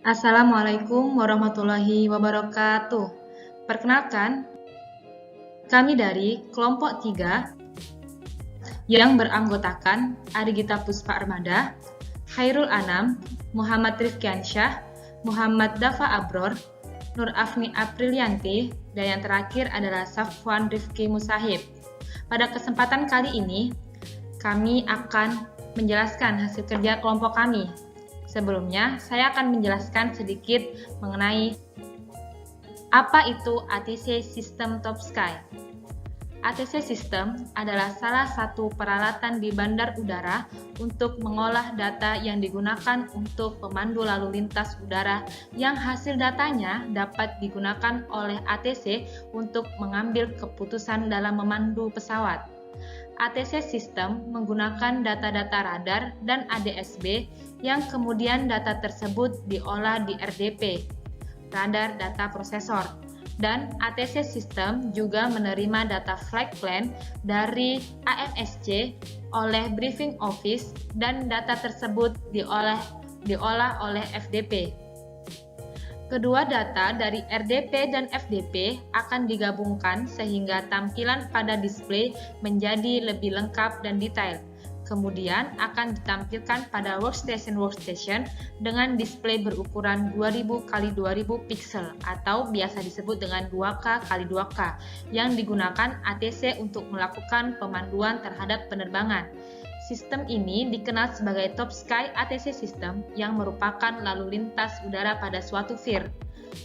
Assalamualaikum warahmatullahi wabarakatuh. Perkenalkan, kami dari kelompok 3 yang beranggotakan Arigita Puspa Armada, Khairul Anam, Muhammad Rifkiansyah, Muhammad Dafa Abror, Nur Afni Aprilianti, dan yang terakhir adalah Safwan Rifki Musahib. Pada kesempatan kali ini, kami akan menjelaskan hasil kerja kelompok kami. Sebelumnya, saya akan menjelaskan sedikit mengenai apa itu ATC System Top Sky. ATC System adalah salah satu peralatan di bandar udara untuk mengolah data yang digunakan untuk pemandu lalu lintas udara yang hasil datanya dapat digunakan oleh ATC untuk mengambil keputusan dalam memandu pesawat. ATC System menggunakan data-data radar dan ADS-B yang kemudian data tersebut diolah di RDP, Radar Data Processor, dan ATC System juga menerima data flight plan dari AFSC oleh Briefing Office dan data tersebut diolah oleh FDP. Kedua data dari RDP dan FDP akan digabungkan sehingga tampilan pada display menjadi lebih lengkap dan detail. Kemudian akan ditampilkan pada workstation dengan display berukuran 2000 x 2000 pixel atau biasa disebut dengan 2K x 2K yang digunakan ATC untuk melakukan pemanduan terhadap penerbangan. Sistem ini dikenal sebagai Top Sky ATC System yang merupakan lalu lintas udara pada suatu VIR.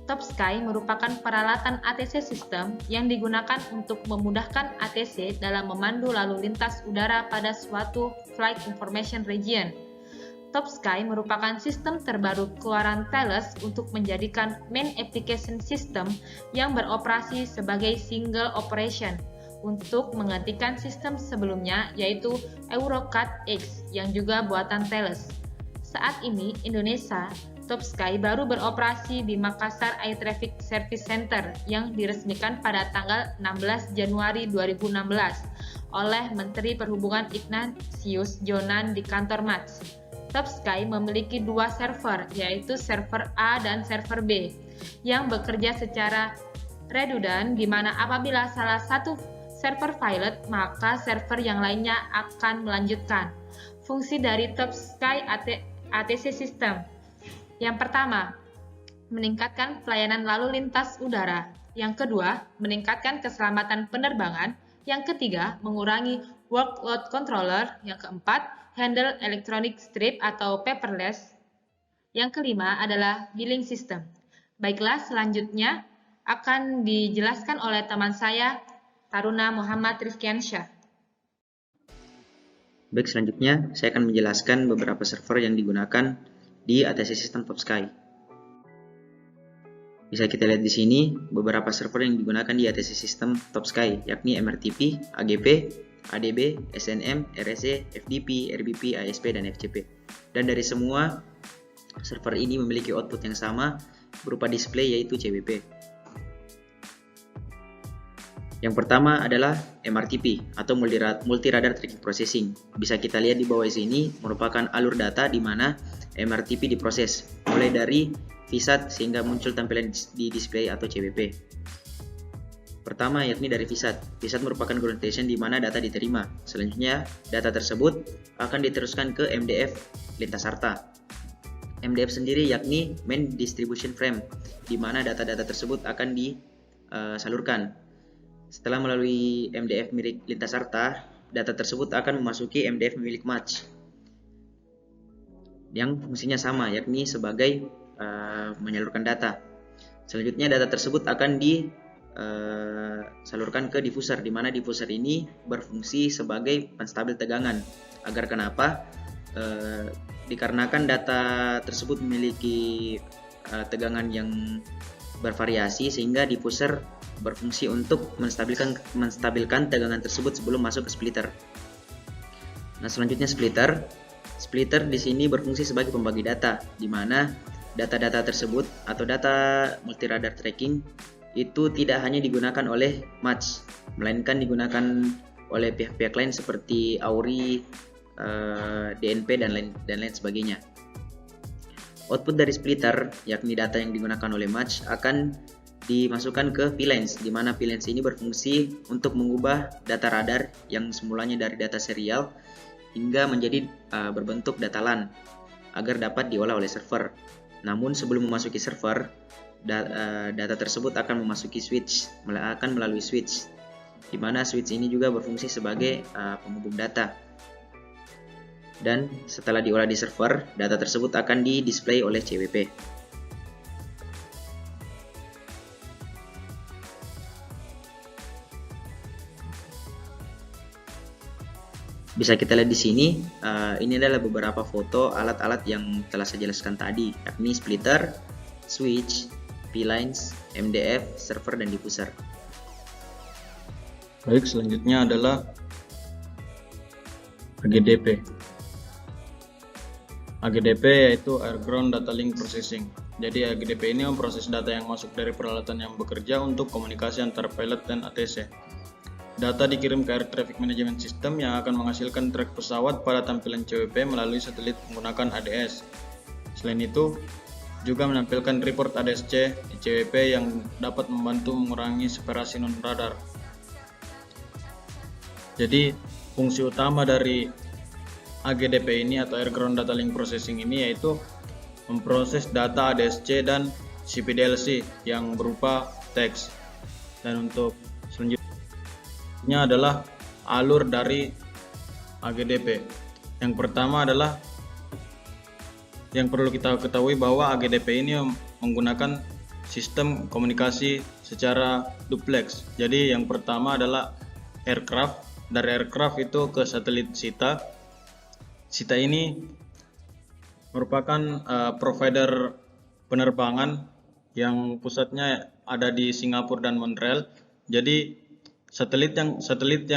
Top Sky merupakan peralatan ATC System yang digunakan untuk memudahkan ATC dalam memandu lalu lintas udara pada suatu Flight Information Region. Top Sky merupakan sistem terbaru keluaran Thales untuk menjadikan main application system yang beroperasi sebagai single operation untuk menggantikan sistem sebelumnya yaitu EuroCAT X yang juga buatan Thales. Saat ini Indonesia Top Sky baru beroperasi di Makassar Air Traffic Service Center yang diresmikan pada tanggal 16 Januari 2016 oleh Menteri Perhubungan Ignatius Jonan di kantor MATS. Top Sky memiliki dua server, yaitu server A dan server B, yang bekerja secara redundant di mana apabila salah satu server pilot, maka server yang lainnya akan melanjutkan. Fungsi dari Top Sky ATC System. Yang pertama, meningkatkan pelayanan lalu lintas udara. Yang kedua, meningkatkan keselamatan penerbangan. Yang ketiga, mengurangi workload controller. Yang keempat, handle electronic strip atau paperless. Yang kelima adalah billing system. Baiklah, selanjutnya akan dijelaskan oleh teman saya, Taruna Muhammad Rifkiansyah. Baik, selanjutnya saya akan menjelaskan beberapa server yang digunakan di ATC System Top Sky. Bisa kita lihat di sini beberapa server yang digunakan di ATC System Top Sky, yakni MRTP, AGP, ADB, SNM, RSE, FDP, RBP, ASP, dan FCP. Dan dari semua server ini memiliki output yang sama berupa display yaitu CWP. Yang pertama adalah MRTP atau Multi Radar Tracking Processing. Bisa kita lihat di bawah sini merupakan alur data di mana MRTP diproses mulai dari VSAT sehingga muncul tampilan di display atau CWP. Pertama yakni dari VSAT. VSAT merupakan ground station di mana data diterima. Selanjutnya data tersebut akan diteruskan ke MDF lintas sarta. MDF sendiri yakni Main Distribution Frame di mana data-data tersebut akan disalurkan. Setelah melalui MDF milik lintas sarta, data tersebut akan memasuki MDF milik MATS yang fungsinya sama, yakni sebagai menyalurkan data. Selanjutnya data tersebut akan disalurkan ke diffuser, di mana diffuser ini berfungsi sebagai penstabil tegangan. Agar kenapa? Dikarenakan data tersebut memiliki tegangan yang bervariasi sehingga diffuser berfungsi untuk menstabilkan tegangan tersebut sebelum masuk ke splitter. Nah, selanjutnya splitter. Splitter di sini berfungsi sebagai pembagi data, di mana data-data tersebut atau data multi radar tracking itu tidak hanya digunakan oleh MATS, melainkan digunakan oleh pihak-pihak lain seperti AURI, DNP dan lain sebagainya. Output dari splitter, yakni data yang digunakan oleh match, akan dimasukkan ke VLANs, di mana VLANs ini berfungsi untuk mengubah data radar yang semulanya dari data serial hingga menjadi berbentuk data LAN agar dapat diolah oleh server. Namun sebelum memasuki server, data tersebut akan memasuki switch, akan melalui switch, di mana switch ini juga berfungsi sebagai penghubung data. Dan setelah diolah di server, data tersebut akan di-display oleh CWP. Bisa kita lihat di sini, ini adalah beberapa foto alat-alat yang telah saya jelaskan tadi, yakni splitter, switch, VLANs, MDF, server, dan diffuser. Baik, selanjutnya adalah AGDP. AGDP yaitu Air Ground Data Link Processing. Jadi AGDP ini memproses data yang masuk dari peralatan yang bekerja untuk komunikasi antara pilot dan ATC. Data dikirim ke Air Traffic Management System yang akan menghasilkan track pesawat pada tampilan CWP melalui satelit menggunakan ADS. Selain itu, juga menampilkan report ADS-C di CWP yang dapat membantu mengurangi separasi non-radar. Jadi, fungsi utama dari AGDP ini atau Air Ground Data Link Processing ini yaitu memproses data ADS-C dan CPDLC yang berupa teks. Dan untuk selanjutnya adalah alur dari AGDP. Yang pertama adalah yang perlu kita ketahui bahwa AGDP ini menggunakan sistem komunikasi secara duplex. Jadi yang pertama adalah aircraft. Dari aircraft itu ke satelit SITA. SITA ini merupakan provider penerbangan yang pusatnya ada di Singapura dan Montreal. Jadi satelit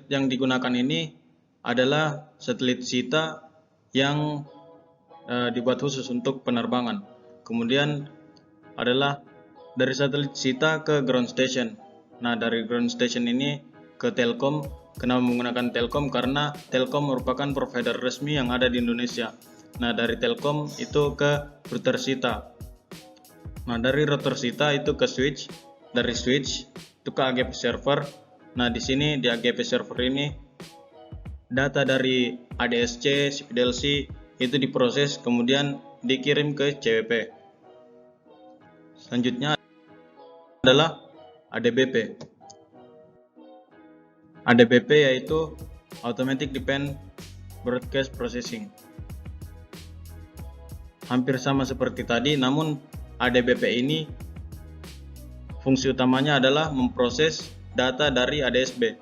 yang digunakan ini adalah satelit SITA yang dibuat khusus untuk penerbangan. Kemudian adalah dari satelit SITA ke ground station. Nah, dari ground station ini ke Telkom. Kenapa menggunakan Telkom? Karena Telkom merupakan provider resmi yang ada di Indonesia. Nah, dari Telkom itu ke router SITA. Nah, dari router SITA itu ke switch. Dari switch itu ke AGP server. Nah, di sini di AGP server ini data dari ADS-C, CPDLC itu diproses kemudian dikirim ke CWP. Selanjutnya adalah ADBP. ADBP yaitu Automatic Depend Broadcast Processing. Hampir sama seperti tadi, namun ADBP ini fungsi utamanya adalah memproses data dari ADSB.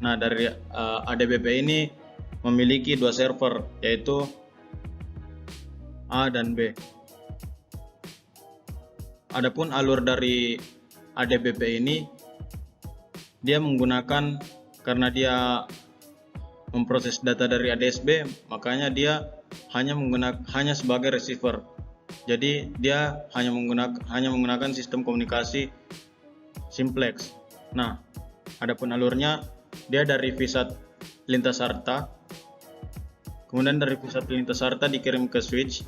Nah, dari ADBP ini memiliki dua server, yaitu A dan B. Adapun alur dari ADBP ini, dia menggunakan, karena dia memproses data dari ADSB, makanya dia hanya sebagai receiver. Jadi dia hanya menggunakan sistem komunikasi simplex. Nah, adapun alurnya, dia dari VSAT Lintasarta. Kemudian dari VSAT Lintasarta dikirim ke switch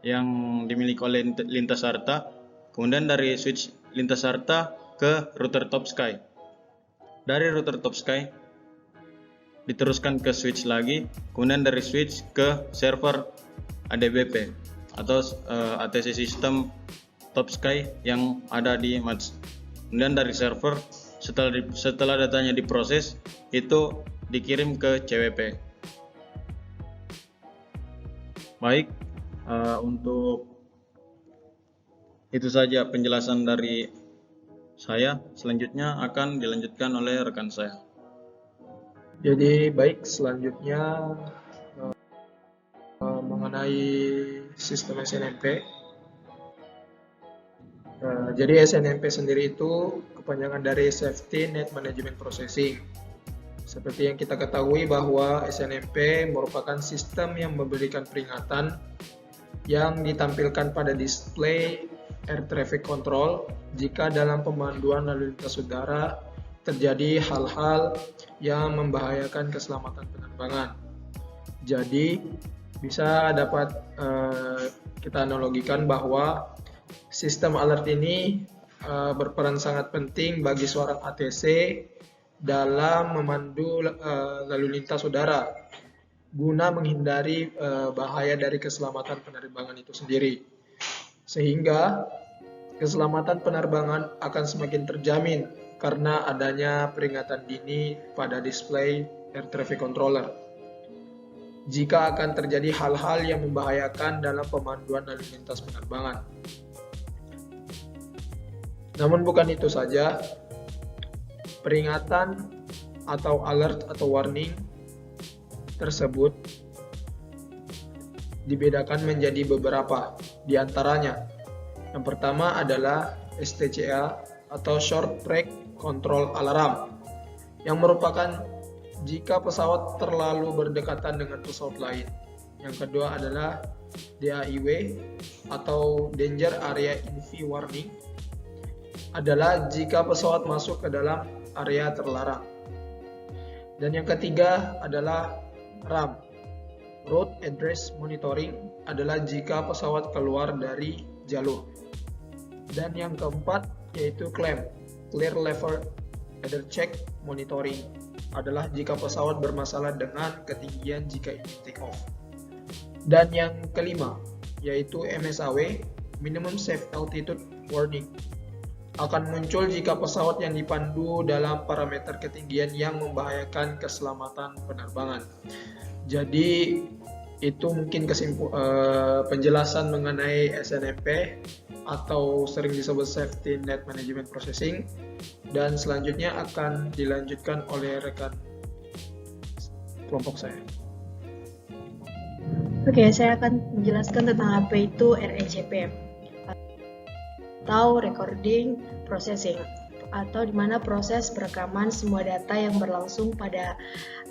yang dimiliki oleh Lintasarta. Kemudian dari switch Lintasarta ke router Top Sky. Dari router Top Sky diteruskan ke switch lagi, kemudian dari switch ke server ADBP atau ATC sistem Top Sky yang ada di match. Kemudian dari server, setelah datanya diproses, itu dikirim ke CWP. Baik, untuk itu saja penjelasan dari saya. Selanjutnya akan dilanjutkan oleh rekan saya. Jadi baik, selanjutnya mengenai sistem SNMP. Jadi SNMP sendiri itu kepanjangan dari Safety Net Management Processing. Seperti yang kita ketahui bahwa SNMP merupakan sistem yang memberikan peringatan yang ditampilkan pada display air traffic control jika dalam pemanduan lalu lintas udara terjadi hal-hal yang membahayakan keselamatan penerbangan. Jadi Bisa dapat kita analogikan bahwa sistem alert ini berperan sangat penting bagi seorang ATC dalam memandu lalu lintas udara guna menghindari bahaya dari keselamatan penerbangan itu sendiri. Sehingga keselamatan penerbangan akan semakin terjamin karena adanya peringatan dini pada display air traffic controller. Jika akan terjadi hal-hal yang membahayakan dalam pemanduan lalu lintas penerbangan. Namun bukan itu saja, peringatan atau alert atau warning tersebut dibedakan menjadi beberapa. Di antaranya, yang pertama adalah STCA atau Short Track Control Alarm, yang merupakan jika pesawat terlalu berdekatan dengan pesawat lain. Yang kedua adalah DAIW atau Danger Area Invi Warning, adalah jika pesawat masuk ke dalam area terlarang. Dan yang ketiga adalah RAM, Road Address Monitoring, adalah jika pesawat keluar dari jalur. Dan yang keempat yaitu CLAM, Clear Level Header Check Monitoring, adalah jika pesawat bermasalah dengan ketinggian jika ingin take off. Dan yang kelima yaitu MSAW, Minimum Safe Altitude Warning, akan muncul jika pesawat yang dipandu dalam parameter ketinggian yang membahayakan keselamatan penerbangan. Jadi itu mungkin penjelasan mengenai SNMP atau sering disebut Safety Net Management Processing, dan selanjutnya akan dilanjutkan oleh rekan kelompok saya. Oke, saya akan menjelaskan tentang apa itu RECP atau Recording Processing, atau di mana proses perekaman semua data yang berlangsung pada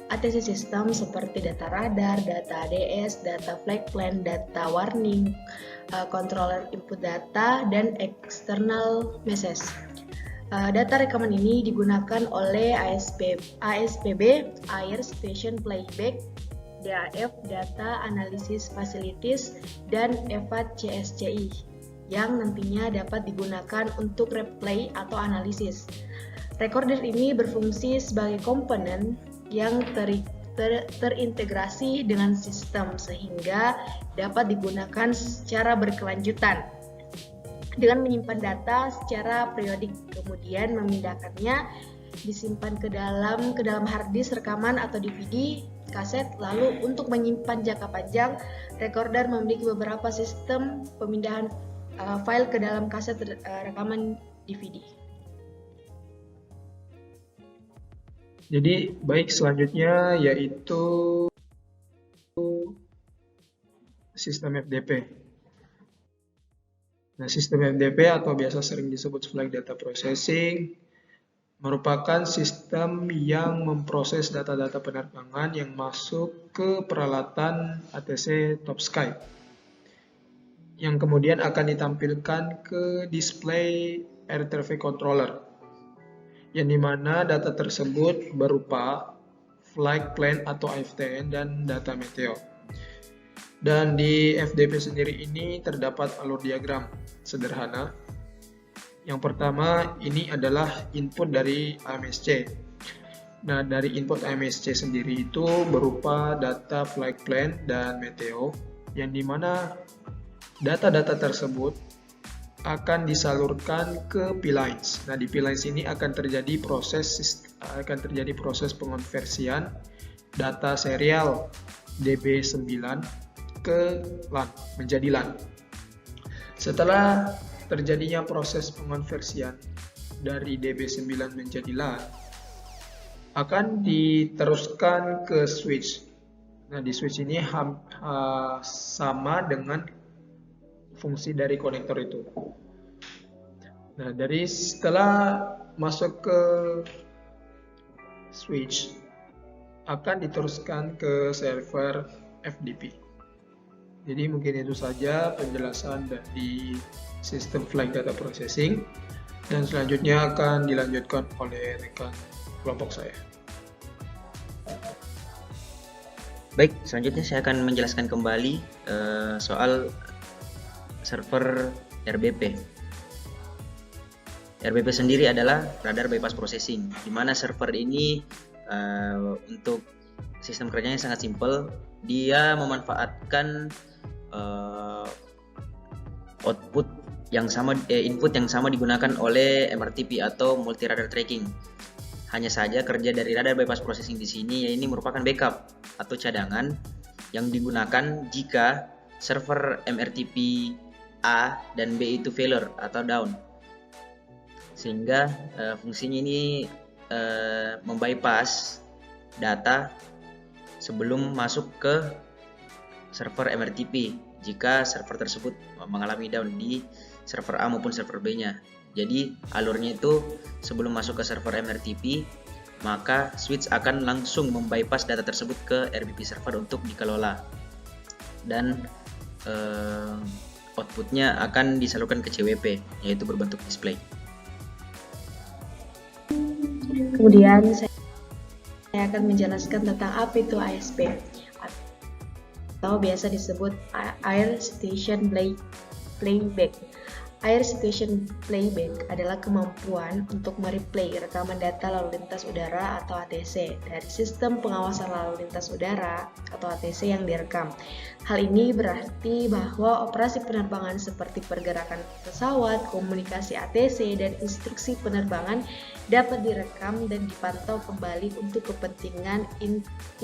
ATC sistem seperti data radar, data ADS, data flight plan, data warning, controller input data, dan external message. Data rekaman ini digunakan oleh ASPB, Air Station Playback, DAF, Data Analysis Facilities, dan EVAT CSCI, yang nantinya dapat digunakan untuk replay atau analisis. Recorder ini berfungsi sebagai komponen yang terintegrasi dengan sistem sehingga dapat digunakan secara berkelanjutan dengan menyimpan data secara periodik, kemudian memindahkannya disimpan ke dalam hard disk rekaman atau DVD, kaset. Lalu untuk menyimpan jangka panjang, recorder memiliki beberapa sistem pemindahan file ke dalam kaset rekaman DVD. Jadi baik, selanjutnya yaitu sistem FDP. Nah, sistem FDP atau biasa sering disebut Flight Data Processing merupakan sistem yang memproses data-data penerbangan yang masuk ke peralatan ATC Top Sky, yang kemudian akan ditampilkan ke display Air Traffic Controller, yang dimana data tersebut berupa flight plan atau FTN dan data meteo. Dan di FDP sendiri ini terdapat alur diagram sederhana. Yang pertama ini adalah input dari AMSC. Nah, dari input AMSC sendiri itu berupa data flight plan dan meteo, yang dimana data-data tersebut akan disalurkan ke P-Lines. Nah, di P-Lines ini akan terjadi proses pengonversian data serial DB9 ke LAN, menjadi LAN. Setelah terjadinya proses pengonversian dari DB9 menjadi LAN, akan diteruskan ke switch. Nah, di switch ini sama dengan fungsi dari konektor itu. Nah, setelah masuk ke switch, akan diteruskan ke server FDP. Jadi mungkin itu saja penjelasan dari sistem Flight Data Processing, dan selanjutnya akan dilanjutkan oleh rekan kelompok saya. Baik, selanjutnya saya akan menjelaskan kembali soal server RBP. RBP sendiri adalah Radar Bypass Processing, di mana server ini untuk sistem kerjanya sangat simpel. Dia memanfaatkan output yang sama, input yang sama digunakan oleh MRTP atau Multi Radar Tracking. Hanya saja kerja dari Radar Bypass Processing di sini ini merupakan backup atau cadangan yang digunakan jika server MRTP A dan B itu failure atau down. Sehingga fungsinya ini membypass data sebelum masuk ke server MRTP jika server tersebut mengalami down di server A maupun server B-nya. Jadi alurnya itu sebelum masuk ke server MRTP, maka switch akan langsung membypass data tersebut ke RBP server untuk dikelola, dan outputnya akan disalurkan ke CWP, yaitu berbentuk display. Kemudian saya akan menjelaskan tentang apa itu ASP atau biasa disebut Air Station Playback. Air Station Playback adalah kemampuan untuk mereplay rekaman data lalu lintas udara atau ATC dari sistem pengawasan lalu lintas udara atau ATC yang direkam. Hal ini berarti bahwa operasi penerbangan seperti pergerakan pesawat, komunikasi ATC, dan instruksi penerbangan dapat direkam dan dipantau kembali untuk kepentingan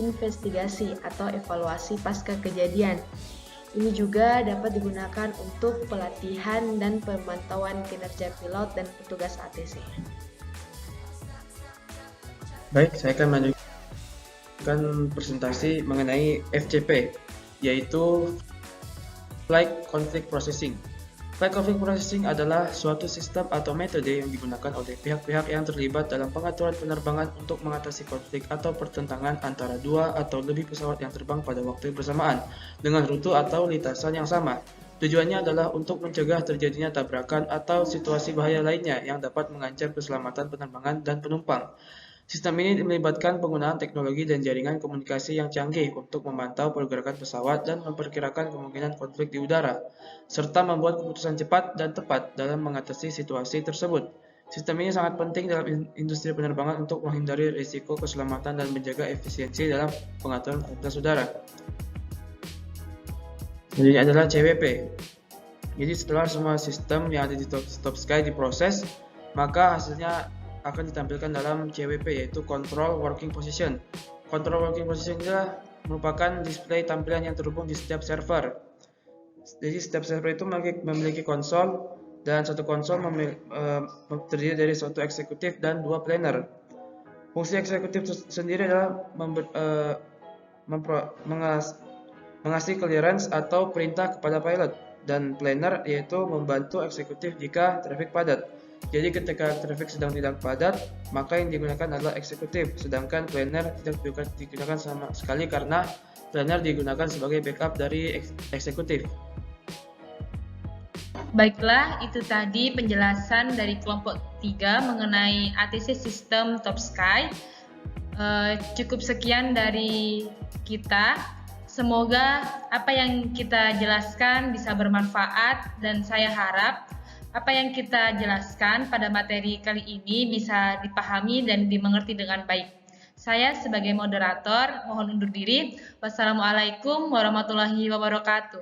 investigasi atau evaluasi pasca kejadian. Ini juga dapat digunakan untuk pelatihan dan pemantauan kinerja pilot dan petugas ATC. Baik, saya akan melanjutkan presentasi mengenai FCP, yaitu Flight Conflict Processing. Flight Conflict Processing adalah suatu sistem atau metode yang digunakan oleh pihak-pihak yang terlibat dalam pengaturan penerbangan untuk mengatasi konflik atau pertentangan antara dua atau lebih pesawat yang terbang pada waktu bersamaan dengan rute atau lintasan yang sama. Tujuannya adalah untuk mencegah terjadinya tabrakan atau situasi bahaya lainnya yang dapat mengancam keselamatan penerbangan dan penumpang. Sistem ini melibatkan penggunaan teknologi dan jaringan komunikasi yang canggih untuk memantau pergerakan pesawat dan memperkirakan kemungkinan konflik di udara, serta membuat keputusan cepat dan tepat dalam mengatasi situasi tersebut. Sistem ini sangat penting dalam industri penerbangan untuk menghindari risiko keselamatan dan menjaga efisiensi dalam pengaturan kualitas udara. Selanjutnya adalah CWP. Jadi setelah semua sistem yang ada di Top Sky diproses, maka hasilnya akan ditampilkan dalam CWP, yaitu Control Working Position. Control Working Position adalah merupakan display tampilan yang terhubung di setiap server. Jadi setiap server itu memiliki konsol, dan satu konsol terdiri dari satu eksekutif dan dua planner. Fungsi eksekutif sendiri adalah mengasih clearance atau perintah kepada pilot, dan planner yaitu membantu eksekutif jika traffic padat. Jadi ketika traffic sedang tidak padat, maka yang digunakan adalah eksekutif, sedangkan planner tidak digunakan sama sekali karena planner digunakan sebagai backup dari eksekutif. Baiklah, itu tadi penjelasan dari kelompok 3 mengenai ATC System Top Sky. Cukup sekian dari kita. Semoga apa yang kita jelaskan bisa bermanfaat, dan saya harap apa yang kita jelaskan pada materi kali ini bisa dipahami dan dimengerti dengan baik. Saya sebagai moderator mohon undur diri. Wassalamualaikum warahmatullahi wabarakatuh.